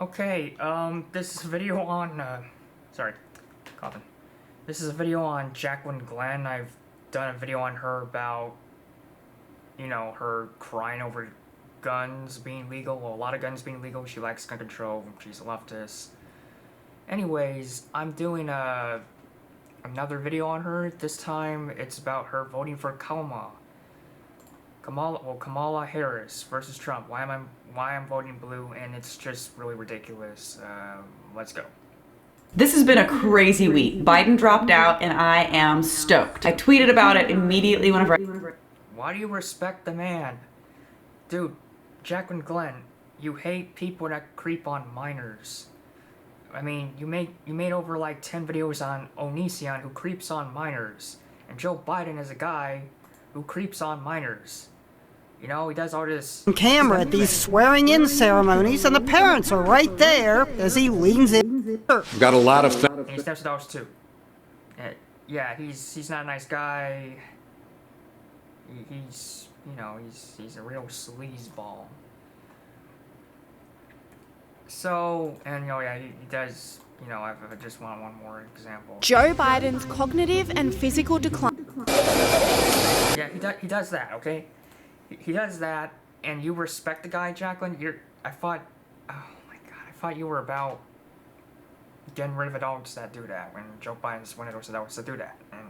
Okay, this is a video on, sorry, coughing. This is a video on Jaclyn Gleen. I've done a video on her about, you know, her crying over guns being legal. Well, a lot of guns being legal. She likes gun control. She's a leftist. Anyways, I'm doing another video on her. This time, it's about her voting for Kamala Harris versus Trump. Why I'm voting blue, and it's just really ridiculous. Let's go. This has been a crazy week. Biden dropped out, and I am stoked. I tweeted about it immediately whenever. Why do you respect the man? Dude, Jaclyn Gleen, you hate people that creep on minors. I mean, you made over like 10 videos on Odysee who creeps on minors. And Joe Biden is a guy who creeps on minors. You know, he does all this camera at these swearing-in ceremonies, and the parents are right there as he leans in. Got a lot of and he steps dogs too. Yeah, he's not a nice guy. He's a real sleazeball. So, and yeah, he does. You know, I just want one more example. Joe Biden's cognitive and physical decline. Yeah, he does that. Okay. He does that, and you respect the guy, Jaclyn. I thought you were about getting rid of the dogs that do that when Joe Biden's one of those that was to do that. And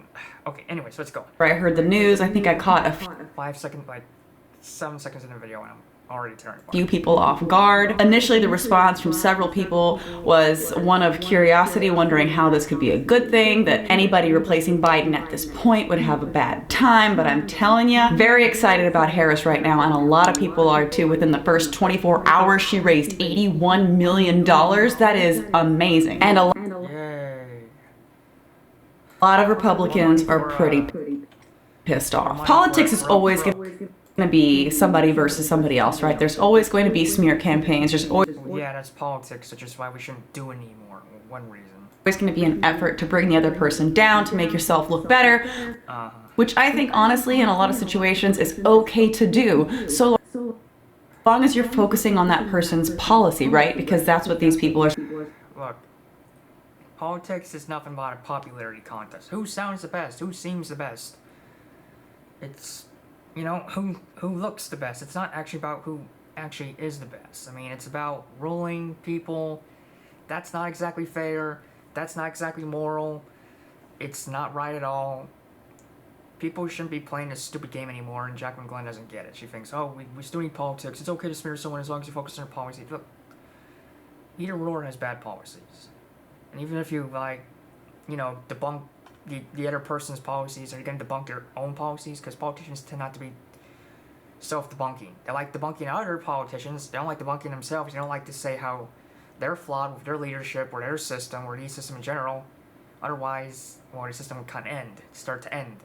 okay, anyways, let's go. I heard the news. I think I caught a 5 seconds, like 7 seconds in the video, and I'm already tearing apart. few people off guard. Initially, the response from several people was one of curiosity, wondering how this could be a good thing, that anybody replacing Biden at this point would have a bad time. But I'm telling you, very excited about Harris right now, and a lot of people are too. Within the first 24 hours, she raised $81 million. That is amazing. And a lot of Republicans are pretty pissed off. Politics is always going to be somebody versus somebody else, right? There's always going to be smear campaigns. There's always that's politics, which is why we shouldn't do it anymore. One reason. There's going to be an effort to bring the other person down, to make yourself look better, which I think honestly in a lot of situations is okay to do, so long as you're focusing on that person's policy, right? Because that's what these people are. Look, politics is nothing but a popularity contest. Who sounds the best? Who seems the best? It's, you know, who looks the best. It's not actually about who actually is the best. I mean, it's about ruling people. That's not exactly fair. That's not exactly moral. It's not right at all. People shouldn't be playing this stupid game anymore, and Jaclyn Gleen doesn't get it. She thinks, oh, we still need politics. It's okay to smear someone as long as you focus on their policy. Look, either ruler has bad policies. And even if you, like, you know, debunk the other person's policies, are you going to debunk their own policies? Because politicians tend not to be self-debunking. They like debunking other politicians. They don't like debunking themselves. They don't like to say how they're flawed with their leadership or their system or the system in general. Otherwise, well, the system would kind of start to end.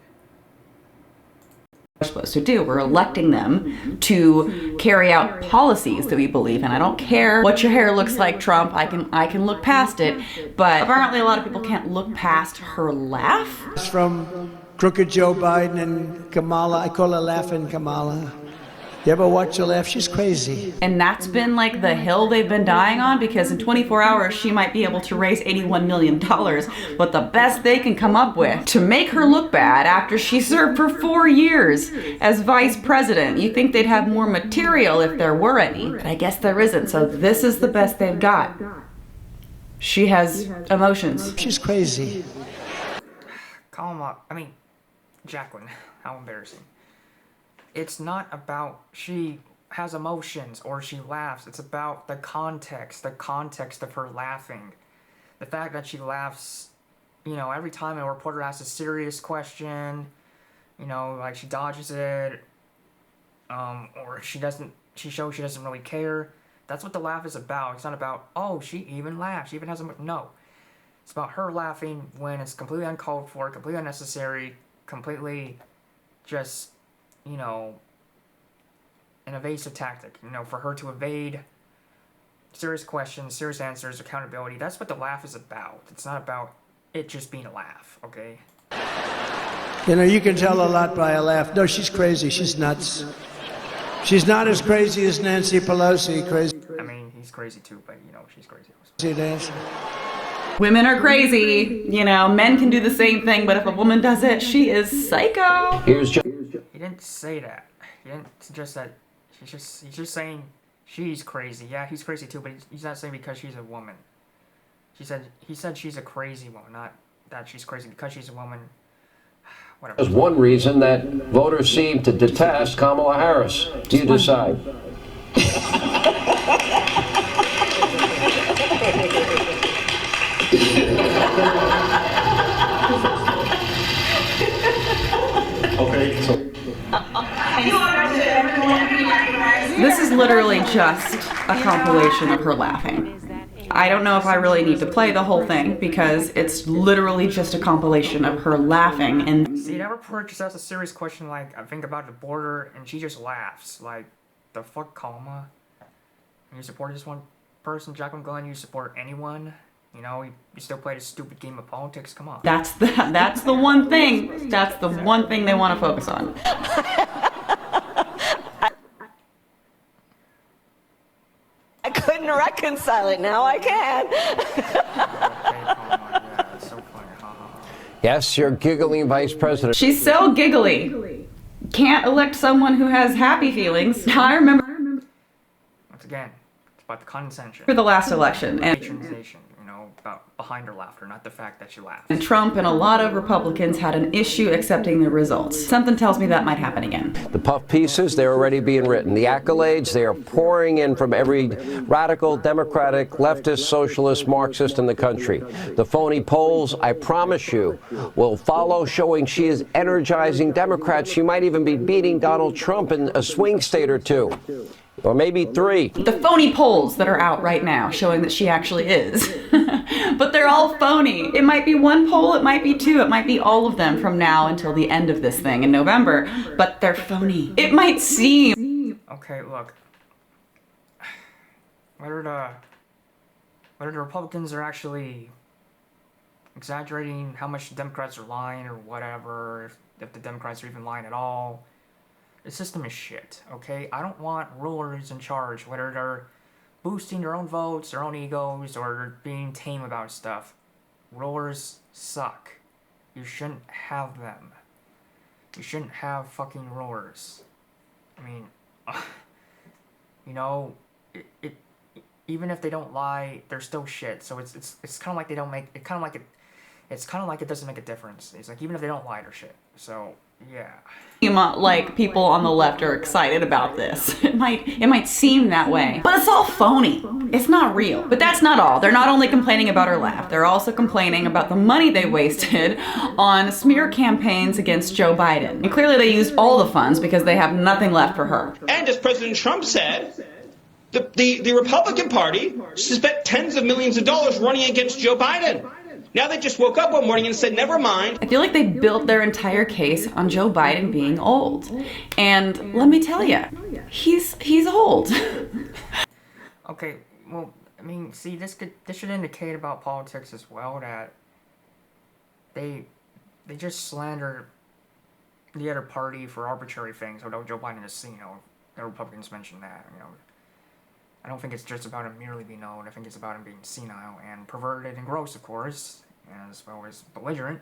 We're supposed to do. We're electing them to carry out policies that we believe in. I don't care what your hair looks like, Trump. I can look past it, but apparently a lot of people can't look past her laugh. It's from crooked Joe Biden and Kamala. I call her Laughing Kamala. You ever watch her laugh? She's crazy. And that's been like the hill they've been dying on, because in 24 hours she might be able to raise $81 million. But the best they can come up with to make her look bad after she served for 4 years as vice president. You think they'd have more material if there were any, but I guess there isn't. So this is the best they've got. She has emotions. She's crazy. Jaclyn, how embarrassing. It's not about she has emotions or she laughs. It's about the context of her laughing. The fact that she laughs, you know, every time a reporter asks a serious question, you know, like she dodges it, or she shows she doesn't really care. That's what the laugh is about. It's not about, oh, she even laughs. She even has no. It's about her laughing when it's completely uncalled for, completely unnecessary, completely just, you know, an evasive tactic, you know, for her to evade serious questions, serious answers, accountability. That's what the laugh is about. It's not about it just being a laugh, okay? You know, you can tell a lot by a laugh. No, she's crazy. She's nuts. She's not as crazy as Nancy Pelosi. Crazy. I mean, he's crazy too, but you know, she's crazy. See this? Women are crazy. You know, men can do the same thing, but if a woman does it, she is psycho. He didn't say that. He didn't suggest that. He's just saying she's crazy. Yeah, he's crazy too, but he's not saying because she's a woman. He said she's a crazy woman, not that she's crazy because she's a woman. Whatever. There's one reason that voters seem to detest Kamala Harris. Do you decide? Okay, so This is literally just a compilation of her laughing. I don't know if I really need to play the whole thing because it's literally just a compilation of her laughing. And See, that reporter just asks a serious question like, I think about the border, and she just laughs. Like, the fuck, Kamala? You support this one person, Jaclyn Gleen, you support anyone? You know, you still play this stupid game of politics? Come on. that's the one thing. That's the one thing they want to focus on. I couldn't reconcile it. Now I can. Okay, Kamala, yeah, that's so funny. Ha, ha, ha. Yes, your giggling vice president. She's so giggly. Can't elect someone who has happy feelings. I remember Once again, it's about the condescension. for the last election, and Patronization, you know, about behind her laughter, not the fact that she laughs. Trump and a lot of Republicans had an issue accepting the results. Something tells me that might happen again. The puff pieces, they're already being written. The accolades, they are pouring in from every radical, democratic, leftist, socialist, Marxist in the country. The phony polls, I promise you, will follow, showing she is energizing Democrats. She might even be beating Donald Trump in a swing state or two. Or maybe 3. The phony polls that are out right now showing that she actually is. But they're all phony. It might be one poll, it might be 2, it might be all of them from now until the end of this thing in November. But they're phony. It might seem. Okay, look. Whether the Republicans are actually exaggerating how much the Democrats are lying or whatever, if the Democrats are even lying at all, the system is shit, okay? I don't want rulers in charge, whether they're boosting their own votes, their own egos, or they're being tame about stuff. Rulers suck. You shouldn't have them. You shouldn't have fucking rulers. I mean, you know, it even if they don't lie, they're still shit. So it's kind of like they don't make it. Kind of like it's kind of like it doesn't make a difference. It's like even if they don't lie, they're shit. So yeah. Like people on the left are excited about this. It might seem that way, but it's all phony. It's not real. But that's not all. They're not only complaining about her laugh, they're also complaining about the money they wasted on smear campaigns against Joe Biden. And clearly they used all the funds because they have nothing left for her. And as President Trump said, the Republican Party spent tens of millions of dollars running against Joe Biden. Now they just woke up one morning and said, never mind. I feel like they built their entire case on Joe Biden being old. And let me tell you, he's old. Okay, well, I mean, see, this should indicate about politics as well that they just slander the other party for arbitrary things. Although Joe Biden is, you know, the Republicans mentioned that, you know. I don't think it's just about him merely being old. I think it's about him being senile and perverted and gross, of course, as well as belligerent.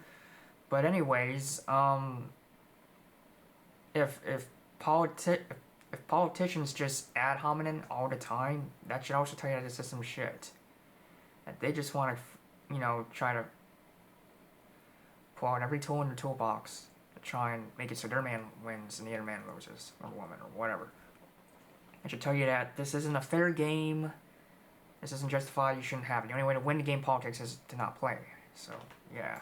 But anyways, if politicians just ad hominem all the time, that should also tell you that the system's shit. That they just want to, you know, try to pull out every tool in their toolbox to try and make it so their man wins and the other man loses, or woman, or whatever. I should tell you that this isn't a fair game. This isn't justified. You shouldn't have it. The only way to win the game politics is to not play. So, yeah.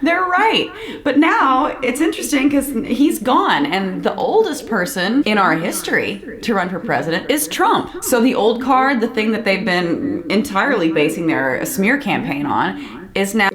They're right. But now it's interesting because he's gone, and the oldest person in our history to run for president is Trump. So the old card, the thing that they've been entirely basing their smear campaign on, is now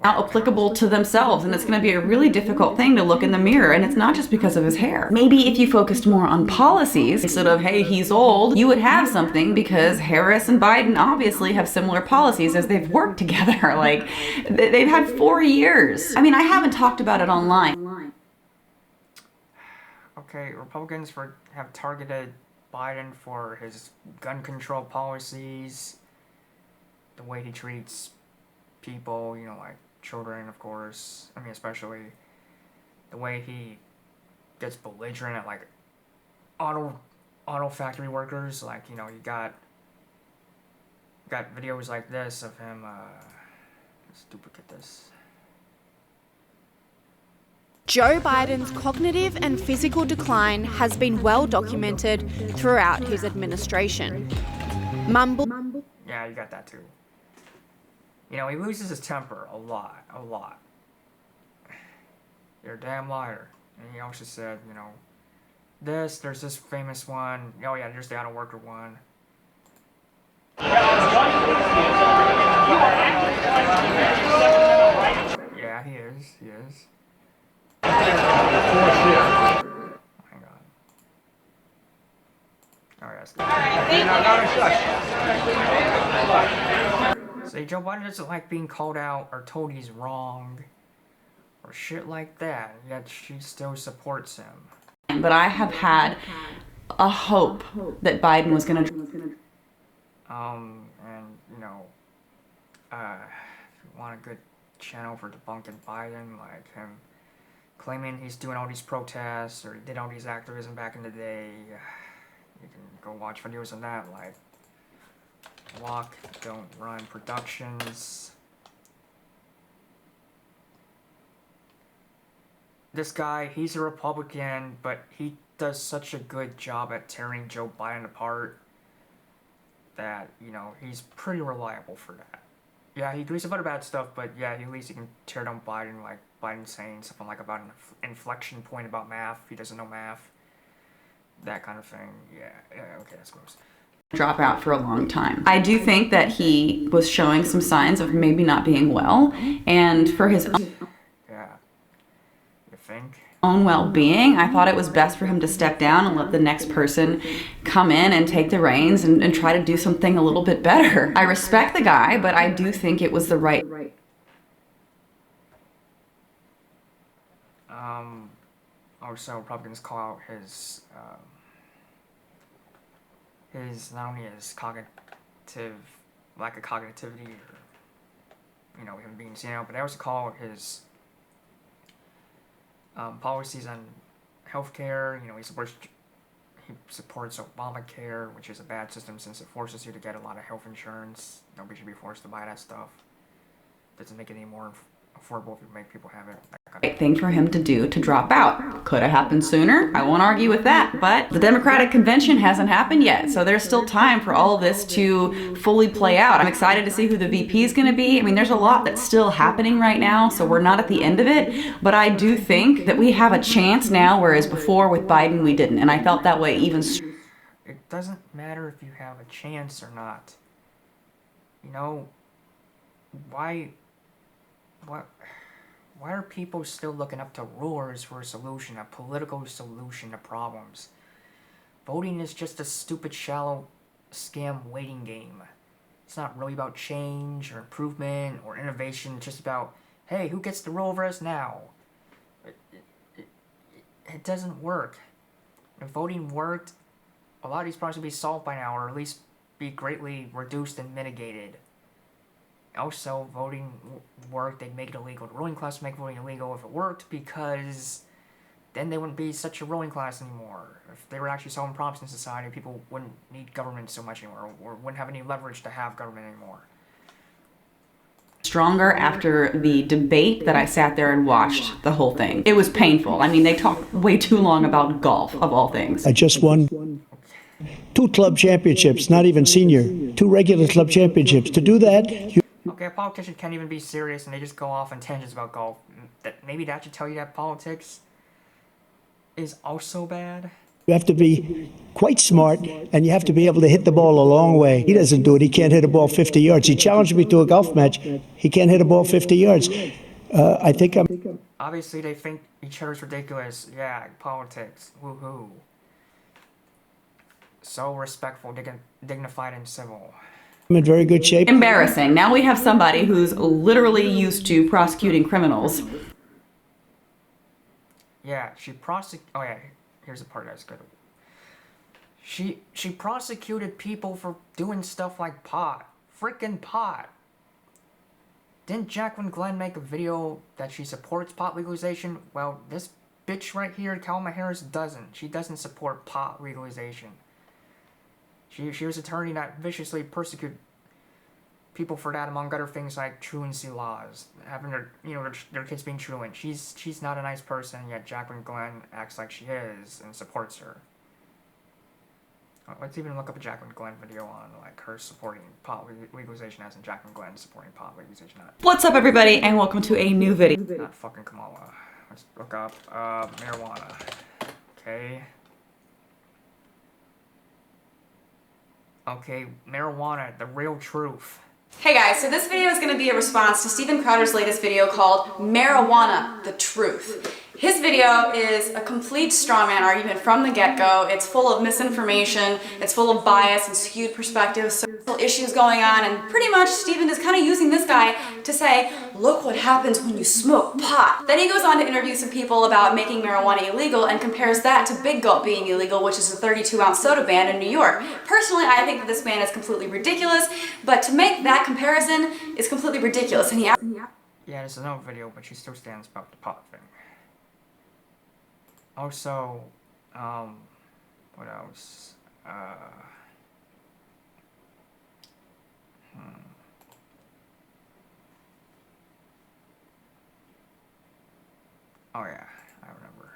applicable to themselves, and it's going to be a really difficult thing to look in the mirror, and it's not just because of his hair. Maybe if you focused more on policies instead of, hey, he's old, you would have something, because Harris and Biden obviously have similar policies as they've worked together. Like, they've had 4 years. I mean, I haven't talked about it online. Okay, Republicans have targeted Biden for his gun control policies, the way he treats people, you know, like children, of course. I mean, especially the way he gets belligerent at like auto factory workers. Like, you know, you got videos like this of him. Let's duplicate this. Joe Biden's cognitive and physical decline has been well documented throughout his administration. Yeah, you got that too. You know, he loses his temper a lot. You're a damn liar. And he also said, you know, there's this famous one. Oh yeah, there's the auto worker one. Yeah, he is. Hang on. Alright, see, Joe Biden doesn't like being called out or told he's wrong or shit like that, yet she still supports him. But I have had a hope that Biden was going to... And, you know, if you want a good channel for debunking Biden, like him claiming he's doing all these protests or he did all these activism back in the day, you can go watch videos on that, like Walk, Don't Run Productions. This guy, he's a Republican, but he does such a good job at tearing Joe Biden apart that, you know, he's pretty reliable for that. Yeah, he agrees about bad stuff, but yeah, at least he can tear down Biden, like Biden saying something like about an inflection point about math, he doesn't know math, that kind of thing. Yeah, okay, that's gross. Drop out for a long time. I do think that he was showing some signs of maybe not being well, and for his own... Yeah, you think? Own well-being, I thought it was best for him to step down and let the next person come in and take the reins and try to do something a little bit better. I respect the guy, but I do think it was the right... Also, Republicans call out his not only his lack of cognitivity, or, you know, him being senile, but they also call out his policies on healthcare. You know, he supports Obamacare, which is a bad system since it forces you to get a lot of health insurance. Nobody should be forced to buy that stuff. Doesn't make it any more affordable if you make people have it. Right thing for him to do to drop out. Could have happened sooner. I won't argue with that, but the Democratic convention hasn't happened yet, so there's still time for all of this to fully play out. I'm excited to see who the VP is going to be. I mean, there's a lot that's still happening right now, so we're not at the end of it, but I do think that we have a chance now, whereas before with Biden we didn't, and I felt that way even... It doesn't matter if you have a chance or not. You know, why are people still looking up to rulers for a solution, a political solution to problems? Voting is just a stupid, shallow scam waiting game. It's not really about change or improvement or innovation. It's just about, hey, who gets to rule over us now? It doesn't work. If voting worked, a lot of these problems would be solved by now, or at least be greatly reduced and mitigated. Also, voting worked, they'd make it illegal. The ruling class would make voting illegal if it worked, because then they wouldn't be such a ruling class anymore. If they were actually solving problems in society, people wouldn't need government so much anymore, or wouldn't have any leverage to have government anymore. Stronger after the debate that I sat there and watched the whole thing. It was painful. I mean, they talked way too long about golf, of all things. I just won 2 club championships, not even senior, 2 regular club championships. To do that, Okay, a politician can't even be serious and they just go off on tangents about golf. Maybe that should tell you that politics is also bad. you have to be quite smart, and you have to be able to hit the ball a long way. He doesn't do it. He can't hit a ball 50 yards. He challenged me to a golf match. He can't hit a ball 50 yards. I think I'm... Obviously, they think each other's ridiculous. Yeah, politics. Woohoo. So respectful, dignified, and civil. I'm in very good shape. Embarrassing. Now we have somebody who's literally used to prosecuting criminals. Yeah, oh yeah, here's the part that's good. She prosecuted people for doing stuff like pot. Frickin' pot. Didn't Jaclyn Gleen make a video that she supports pot legalization? Well, this bitch right here, Kamala Harris, doesn't. She doesn't support pot legalization. She was an attorney that viciously persecuted people for that, among other things like truancy laws, having their kids being truant. She's not a nice person, yet Jaclyn Gleen acts like she is and supports her. Let's even look up a Jaclyn Gleen video on like her supporting pot legalization as in Jaclyn Gleen supporting pot legalization. What's up, everybody, and welcome to a new video. Not fucking Kamala. Let's look up marijuana. Okay. Okay, marijuana, the real truth. Hey guys, so this video is going to be a response to Steven Crowder's latest video called Marijuana, the Truth. His video is a complete strawman argument from the get-go. It's full of misinformation, it's full of bias and skewed perspectives, social issues going on, and pretty much Steven is kind of using this guy to say, look what happens when you smoke pot. Then he goes on to interview some people about making marijuana illegal and compares that to Big Gulp being illegal, which is a 32-ounce soda ban in New York. Personally, I think that this ban is completely ridiculous, but to make that comparison is completely ridiculous. And yeah, there's another video, but she still stands about the pot thing. Also, what else? Oh yeah, I remember.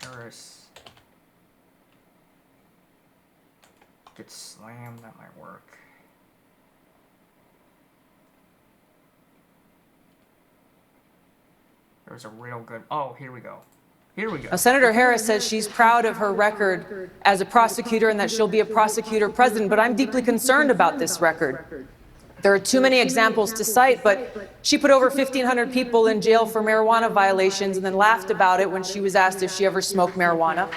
Harris gets slammed, that might work. There's a real good, oh, here we go. Here we go. Now, Senator Harris says she's proud of her record as a prosecutor and that she'll be a prosecutor president, but I'm deeply concerned about this record. There are too many examples to cite, but she put over 1,500 people in jail for marijuana violations and then laughed about it when she was asked if she ever smoked marijuana.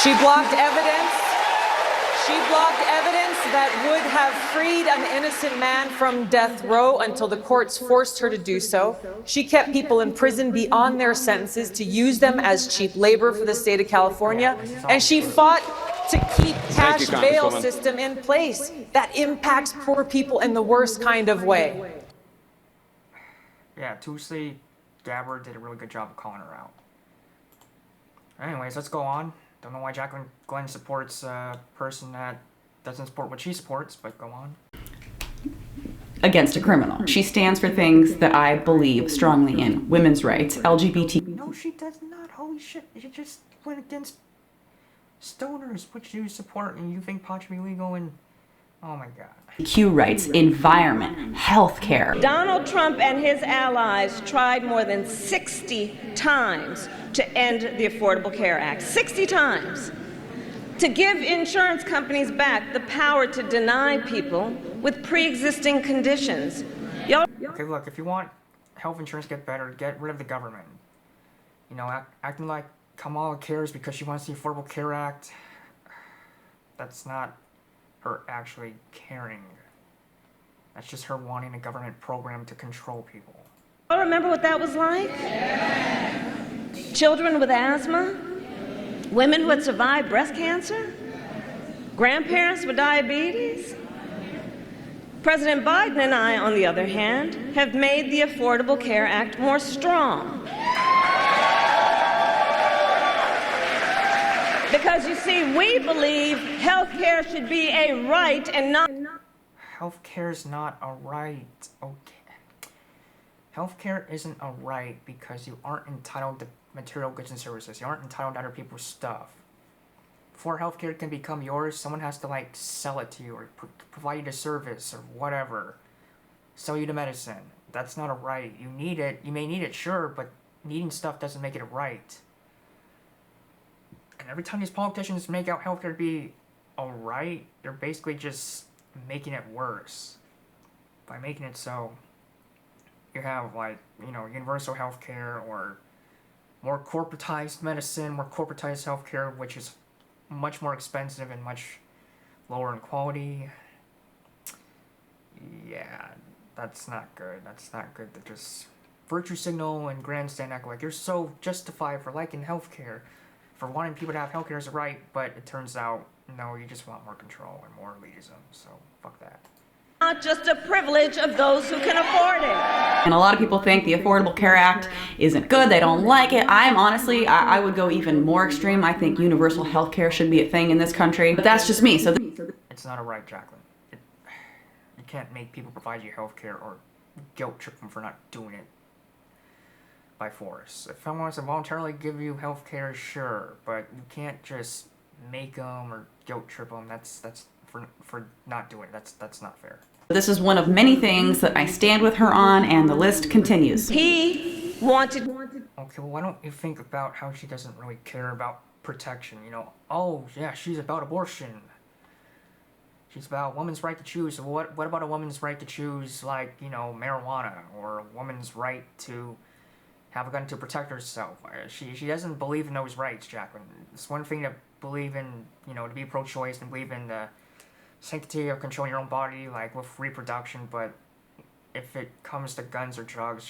She blocked evidence. She blocked evidence that would have freed an innocent man from death row until the courts forced her to do so. She kept people in prison beyond their sentences to use them as cheap labor for the state of California. And she fought to keep cash bail system in place that impacts poor people in the worst kind of way. Yeah, Tulsi Gabbard did a really good job of calling her out. Anyways, let's go on. Don't know why Jaclyn Gleen supports a person that doesn't support what she supports, but go on. Against a criminal. She stands for things that I believe strongly in. Women's rights, LGBT. No, she does not. Holy shit. She just went against stoners, which you support, and you think pot should be legal, and oh my god. Q rights, environment, healthcare. Donald Trump and his allies tried more than 60 times to end the Affordable Care Act. 60 times. To give insurance companies back the power to deny people with pre-existing conditions. Okay, look, if you want health insurance to get better, get rid of the government. You know, acting like Kamala cares because she wants the Affordable Care Act, that's not her actually caring. That's just her wanting a government program to control people. I remember what that was like? Children with asthma, women who had survived breast cancer, grandparents with diabetes. President Biden and I, on the other hand, have made the Affordable Care Act more strong. Because you see, we believe health care should be a right and not... Healthcare is not a right, okay. Healthcare isn't a right because you aren't entitled to material goods and services. You aren't entitled to other people's stuff. Before healthcare can become yours, someone has to like sell it to you or provide you the service or whatever. Sell you the medicine. That's not a right. You need it. You may need it, sure, but needing stuff doesn't make it a right. And every time these politicians make out healthcare to be a right, they're basically just making it worse. By making it so you have like, you know, universal healthcare or more corporatized medicine, more corporatized healthcare, which is much more expensive and much lower in quality. Yeah, that's not good. That's not good to just virtue signal and grandstand act like you're so justified for liking healthcare, for wanting people to have healthcare as a right, but it turns out, no, you just want more control and more elitism, so fuck that. Not just a privilege of those who can afford it. And a lot of people think the Affordable Care Act isn't good, they don't like it. I would go even more extreme. I think universal health care should be a thing in this country, but that's just me. So it's not a right, Jaclyn. You can't make people provide you health care or guilt trip them for not doing it by force. If someone wants to voluntarily give you health care, sure, but you can't just make them or guilt trip them. That's for not doing it. That's not fair. This is one of many things that I stand with her on, and the list continues. He wanted... Okay, well, why don't you think about how she doesn't really care about protection, you know? Oh, yeah, she's about abortion. She's about a woman's right to choose. What about a woman's right to choose, like, you know, marijuana, or a woman's right to have a gun to protect herself? She doesn't believe in those rights, Jaclyn. It's one thing to believe in, you know, to be pro-choice and believe in the sanctity of controlling your own body, like with reproduction, but if it comes to guns or drugs,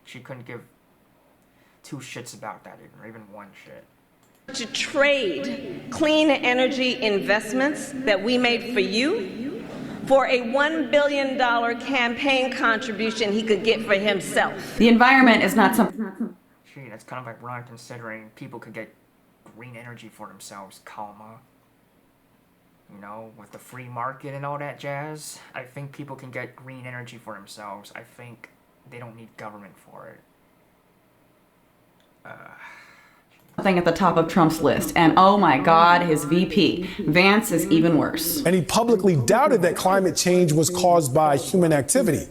she couldn't give two shits about that, or even one shit. To trade clean energy investments that we made for you for a $1 billion campaign contribution he could get for himself. The environment is not something... Gee, that's kind of ironic considering people could get green energy for themselves, Kamala. You know, with the free market and all that jazz, I think people can get green energy for themselves. I think they don't need government for it. Thing at the top of Trump's list, and oh my God, his VP, Vance, is even worse. And he publicly doubted that climate change was caused by human activity.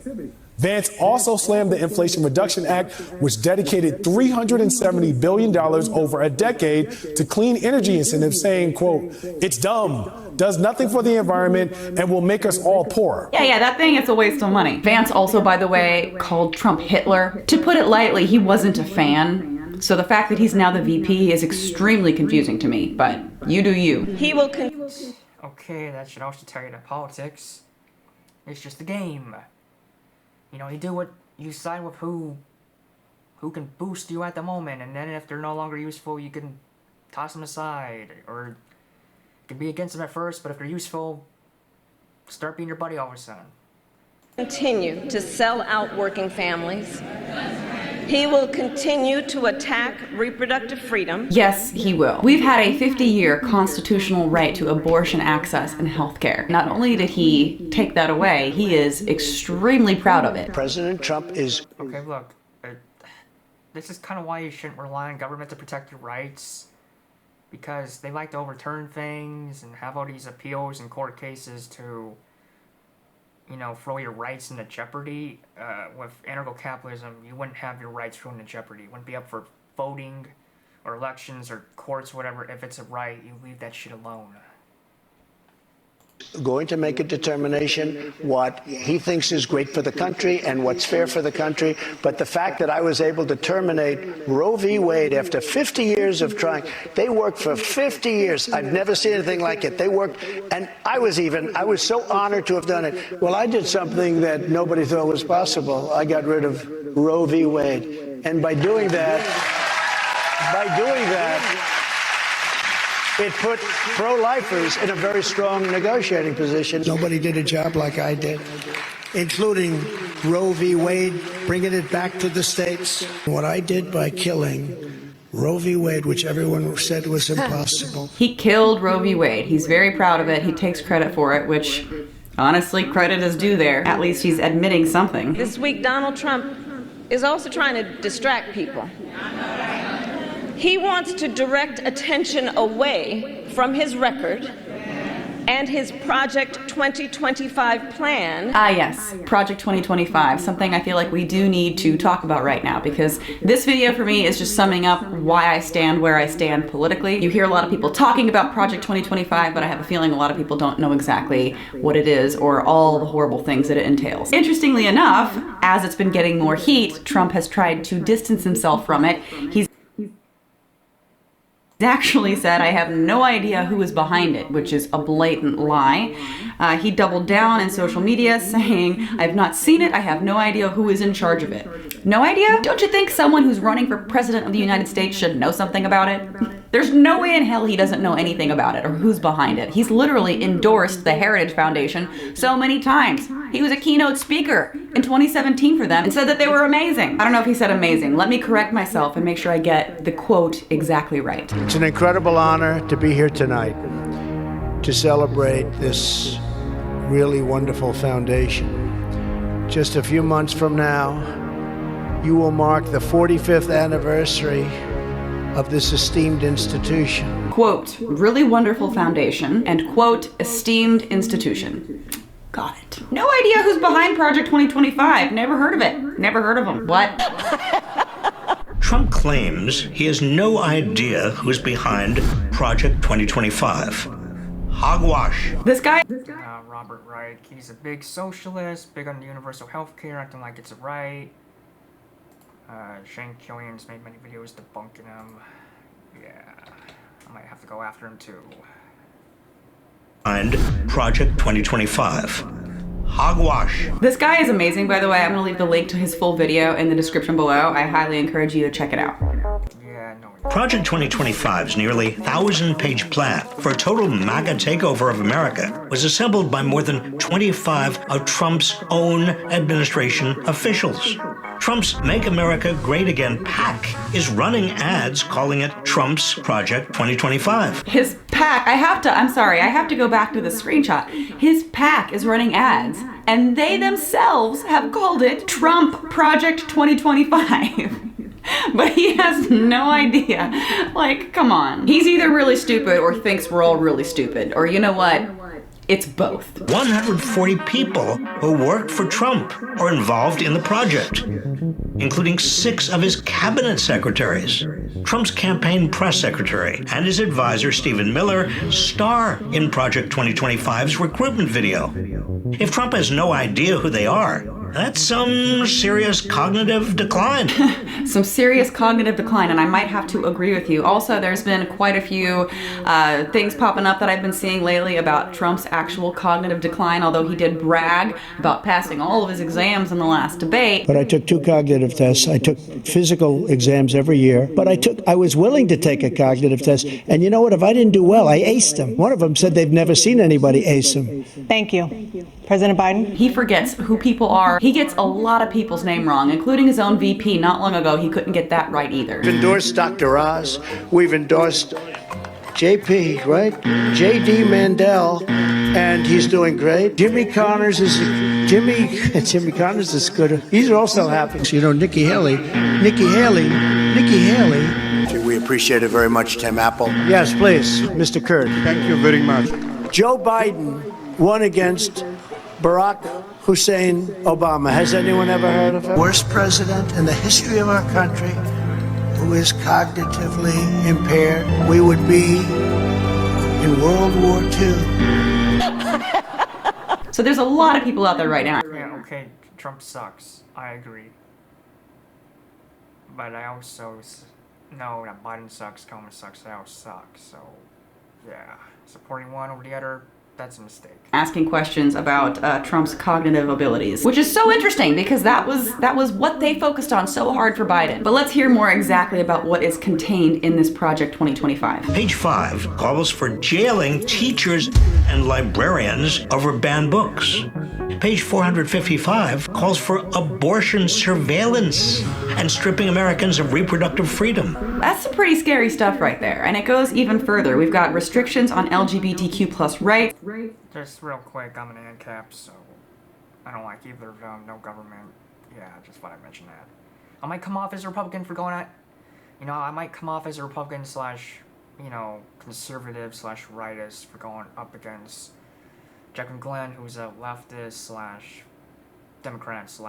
Vance also slammed the Inflation Reduction Act, which dedicated $370 billion over a decade to clean energy incentives, saying, quote, "It's dumb, does nothing for the environment, and will make us all poorer." Yeah, that thing is a waste of money. Vance also, by the way, called Trump Hitler. To put it lightly, he wasn't a fan. So the fact that he's now the VP is extremely confusing to me, but you do you. He will Okay, that should also tell you that politics is just a game. You know, you do what you side with who can boost you at the moment, and then if they're no longer useful, you can toss them aside, or you can be against them at first, but if they're useful, start being your buddy all of a sudden. Continue to sell out working families. He will continue to attack reproductive freedom. Yes, he will. We've had a 50-year constitutional right to abortion access and health care. Not only did he take that away, he is extremely proud of it. President Trump is... Okay, look, this is kind of why you shouldn't rely on government to protect your rights, because they like to overturn things and have all these appeals and court cases to, you know, throw your rights into jeopardy. With anarcho-capitalism, you wouldn't have your rights thrown into jeopardy. You wouldn't be up for voting or elections or courts, whatever. If it's a right, you leave that shit alone. Going to make a determination what he thinks is great for the country and what's fair for the country. But the fact that I was able to terminate Roe v. Wade after 50 years of trying, they worked for 50 years. I've never seen anything like it. They worked, and I was so honored to have done it. Well, I did something that nobody thought was possible. I got rid of Roe v. Wade. And by doing that, it put pro-lifers in a very strong negotiating position. Nobody did a job like I did, including Roe v. Wade, bringing it back to the states. What I did by killing Roe v. Wade, which everyone said was impossible. He killed Roe v. Wade. He's very proud of it. He takes credit for it, which, honestly, credit is due there. At least he's admitting something. This week, Donald Trump is also trying to distract people. He wants to direct attention away from his record and his Project 2025 plan. Ah, yes, Project 2025, something I feel like we do need to talk about right now, because this video for me is just summing up why I stand where I stand politically. You hear a lot of people talking about Project 2025, but I have a feeling a lot of people don't know exactly what it is or all the horrible things that it entails. Interestingly enough, as it's been getting more heat, Trump has tried to distance himself from it. He actually said, I have no idea who is behind it, which is a blatant lie. He doubled down in social media saying, I have not seen it, I have no idea who is in charge of it. No idea? Don't you think someone who's running for president of the United States should know something about it? There's no way in hell he doesn't know anything about it or who's behind it. He's literally endorsed the Heritage Foundation so many times. He was a keynote speaker in 2017 for them and said that they were amazing. I don't know if he said amazing. Let me correct myself and make sure I get the quote exactly right. It's an incredible honor to be here tonight to celebrate this really wonderful foundation. Just a few months from now, you will mark the 45th anniversary of this esteemed institution. Quote, really wonderful foundation, and quote, esteemed institution. Got it. No idea who's behind Project 2025. Never heard of it. Never heard of them. What? Trump claims he has no idea who's behind Project 2025. Hogwash. This guy... Robert Reich, he's a big socialist, big on universal health care, acting like it's right. Shane Killian's made many videos debunking him. Yeah, I might have to go after him too. Behind Project 2025. Hogwash. This guy is amazing, by the way. I'm going to leave the link to his full video in the description below. I highly encourage you to check it out. Yeah, no. Project 2025's nearly 1,000-page plan for a total MAGA takeover of America was assembled by more than 25 of Trump's own administration officials. Trump's Make America Great Again PAC is running ads calling it Trump's Project 2025. His PAC, I have to go back to the screenshot. His PAC is running ads, and they themselves have called it Trump Project 2025. But he has no idea. Like, come on. He's either really stupid or thinks we're all really stupid. Or you know what? It's both. 140 people who worked for Trump are involved in the project, including 6 of his cabinet secretaries. Trump's campaign press secretary and his advisor, Stephen Miller, star in Project 2025's recruitment video. If Trump has no idea who they are, that's some serious cognitive decline. Some serious cognitive decline, and I might have to agree with you. Also, there's been quite a few things popping up that I've been seeing lately about Trump's actual cognitive decline, although he did brag about passing all of his exams in the last debate. But I took 2 cognitive tests. I took physical exams every year, but I was willing to take a cognitive test. And you know what? If I didn't do well, I aced them. One of them said they've never seen anybody ace them. Thank you. President Biden? He forgets who people are. He gets a lot of people's name wrong, including his own VP. Not long ago, he couldn't get that right either. We've endorsed Dr. Oz. We've endorsed JP, right? JD Mandel, and he's doing great. Jimmy Connors is good. These are all still happening. You know, Nikki Haley. We appreciate it very much, Tim Apple. Yes, please, Mr. Kurt. Thank you very much. Joe Biden won against Barack Hussein Obama. Has anyone ever heard of him? Worst president in the history of our country who is cognitively impaired. We would be in World War II. So there's a lot of people out there right now. Yeah, okay, Trump sucks. I agree. But I also know that Biden sucks, Kamala sucks, they all suck. So, yeah, supporting one over the other, that's a mistake. Asking questions about Trump's cognitive abilities, which is so interesting because that was what they focused on so hard for Biden. But let's hear more exactly about what is contained in this Project 2025. Page 5 calls for jailing teachers and librarians over banned books. Page 455 calls for abortion surveillance and stripping Americans of reproductive freedom. That's some pretty scary stuff right there, and it goes even further. We've got restrictions on LGBTQ+ rights. Just real quick, I'm an ANCAP, so I don't like either of them, no government. Yeah, just thought I'd mention that. I might come off as a Republican for going at, I might come off as a Republican / conservative / rightist for going up against Jaclyn Gleen, who's a leftist / Democrat /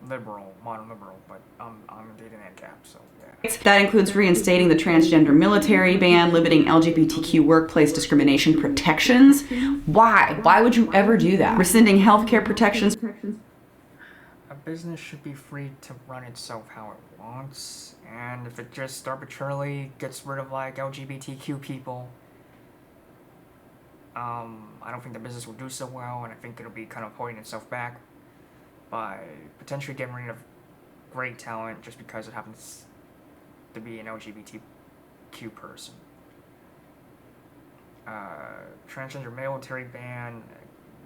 liberal, modern liberal, but I'm dating ANCAP, so yeah. That includes reinstating the transgender military ban, limiting LGBTQ workplace discrimination protections. Why? Why would you ever do that? Rescinding healthcare protections. A business should be free to run itself how it wants, And if it just arbitrarily gets rid of like LGBTQ people, I don't think the business will do so well, and I think it'll be kind of holding itself back by potentially getting rid of great talent just because it happens to be an LGBTQ person. Transgender military ban,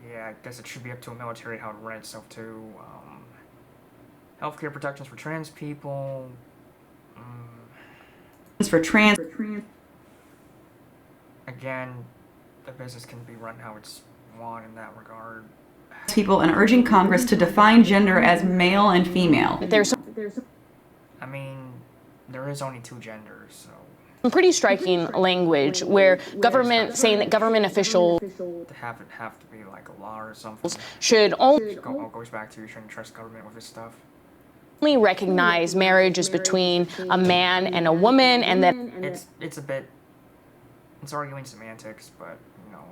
yeah, I guess it should be up to a military how to run itself too. Healthcare protections for trans people. For trans. Again, the business can be run how it's want in that regard. People and urging Congress to define gender as male and female. I mean, there is only two genders, so. Some pretty striking language where government saying that government officials To have it have to be like a law or something. should only Goes back to you shouldn't trust government with this stuff. recognize marriages between a man and a woman, and that it's arguing semantics, but you know,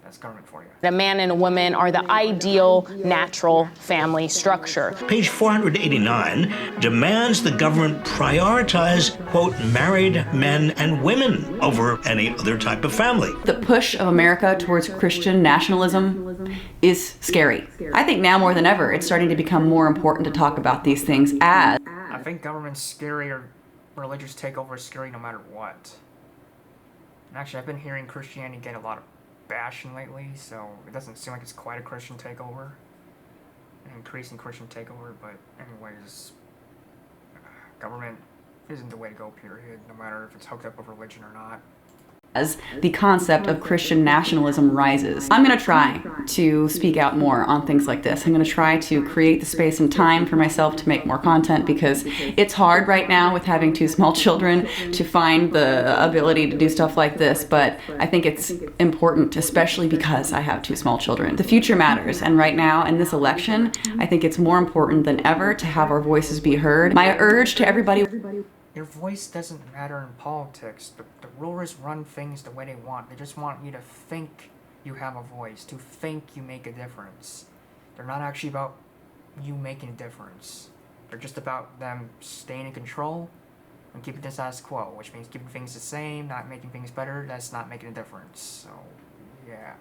that's government for you. a man and a woman are the ideal natural family structure. Page 489 demands the government prioritize, quote, married men and women over any other type of family. The push of America towards Christian nationalism is scary. I think now more than ever, it's starting to become more important to talk about these things as. I think government's scary or religious takeover is scary no matter what. And actually, I've been hearing Christianity get a lot of bashing lately, so it doesn't seem like it's quite a Christian takeover. An increasing Christian takeover, but anyways, government isn't the way to go, period, no matter if it's hooked up with religion or not. As the concept of Christian nationalism rises. I'm going to try to speak out more on things like this. I'm going to try to create the space and time for myself to make more content because it's hard right now with having two small children to find the ability to do stuff like this, but I think it's important, especially because I have two small children. The future matters, and right now in this election, I think it's more important than ever to have our voices be heard. My urge to everybody. Your voice doesn't matter in politics. The rulers run things the way they want. They just want you to think you have a voice, to think you make a difference. They're not actually about you making a difference. They're just about them staying in control and keeping the status quo, which means keeping things the same, not making things better. That's not making a difference. So, yeah.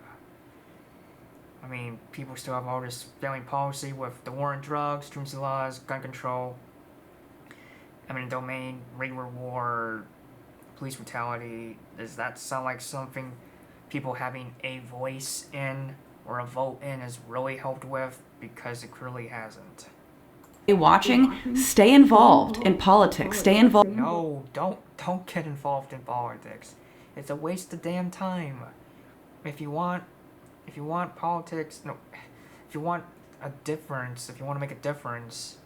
I mean, people still have all this failing policy with the war on drugs, truancy laws, gun control, eminent domain, regular war, police brutality. Does that sound like something people having a voice in or a vote in has really helped with? Because it clearly hasn't. Watching, stay involved in politics. Stay involved. No, don't get involved in politics. It's a waste of damn time. If you want politics, no, if you want a difference, if you want to make a difference,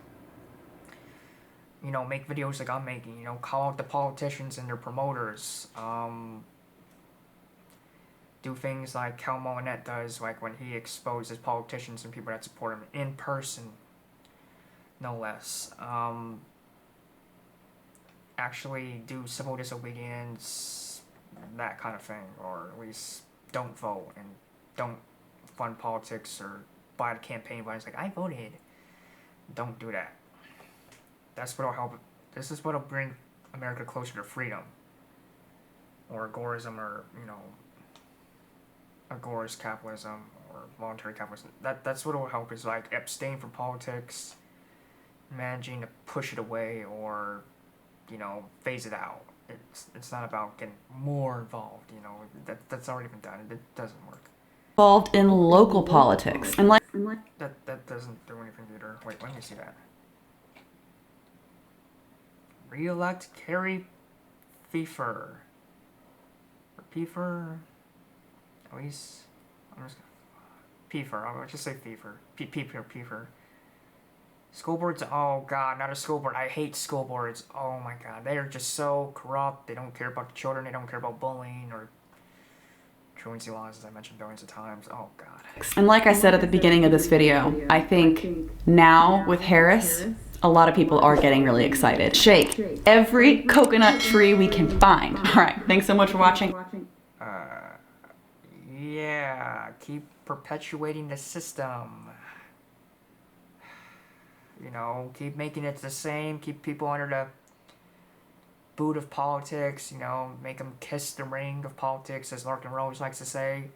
you know, make videos like I'm making, you know, call out the politicians and their promoters, do things like Kamala does, like when he exposes politicians and people that support him in person, no less. Actually do civil disobedience, that kind of thing, or at least don't vote and don't fund politics or buy the campaign buttons like I voted. Don't do that. That's what'll help. This is what'll bring America closer to freedom. Or agorism, or, you know, agorist capitalism, or voluntary capitalism. That's what'll help, is like abstain from politics, managing to push it away, or, you know, phase it out. It's not about getting more involved, you know, that's already been done. It doesn't work. Involved in local politics. And that doesn't do anything either. Wait, let me see that. Re-elect Carrie Pfeiffer. Pfeiffer? At least, I'm just gonna... Pfeiffer, I'll just say Pfeiffer. Pfeiffer. School boards, oh god, not a school board. I hate school boards. Oh my god, they are just so corrupt. They don't care about the children. They don't care about bullying or truancy laws, as I mentioned billions of times. Oh god. And like I said at the beginning of this video, I think now with Harris, a lot of people are getting really excited. Shake every coconut tree we can find. All right, thanks so much for watching. Yeah, keep perpetuating the system. You know, keep making it the same, keep people under the boot of politics, you know, make them kiss the ring of politics, as Larkin Rose likes to say.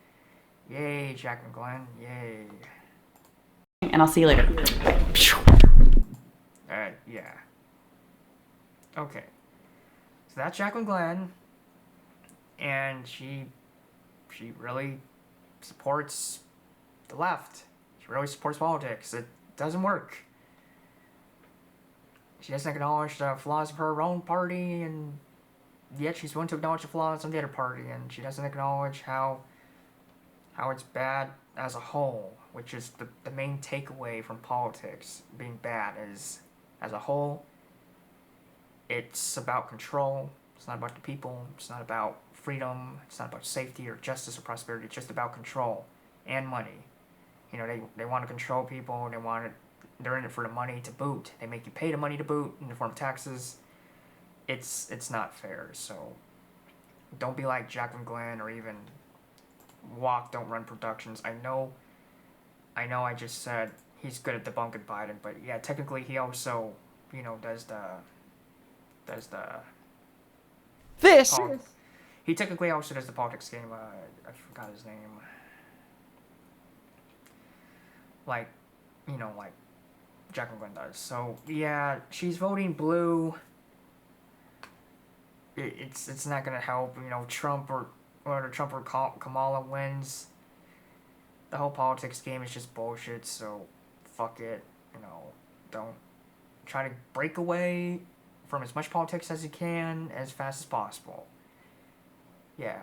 Yay, Jaclyn Gleen, yay. And I'll see you later. Yeah. Okay. So that's Jaclyn Gleen, and she really supports the left. She really supports politics. It doesn't work. She doesn't acknowledge the flaws of her own party, and yet she's willing to acknowledge the flaws of the other party, and she doesn't acknowledge how it's bad as a whole, which is the main takeaway from politics being bad is, as a whole, it's about control. It's not about the people. It's not about freedom. It's not about safety or justice or prosperity. It's just about control and money. You know, they want to control people. They're in it for the money to boot. They make you pay the money to boot in the form of taxes. It's not fair. So don't be like Jaclyn Gleen or even Walk Don't Run Productions. I know I just said he's good at debunking Biden, but yeah, technically he also, you know, does the Fish. He technically also does the politics game. I forgot his name. Like, you know, like Jaclyn Gleen does. So yeah, she's voting blue. It's not gonna help. You know, Trump or Kamala wins. The whole politics game is just bullshit. So fuck it. You know, don't try to break away from as much politics as you can as fast as possible. Yeah.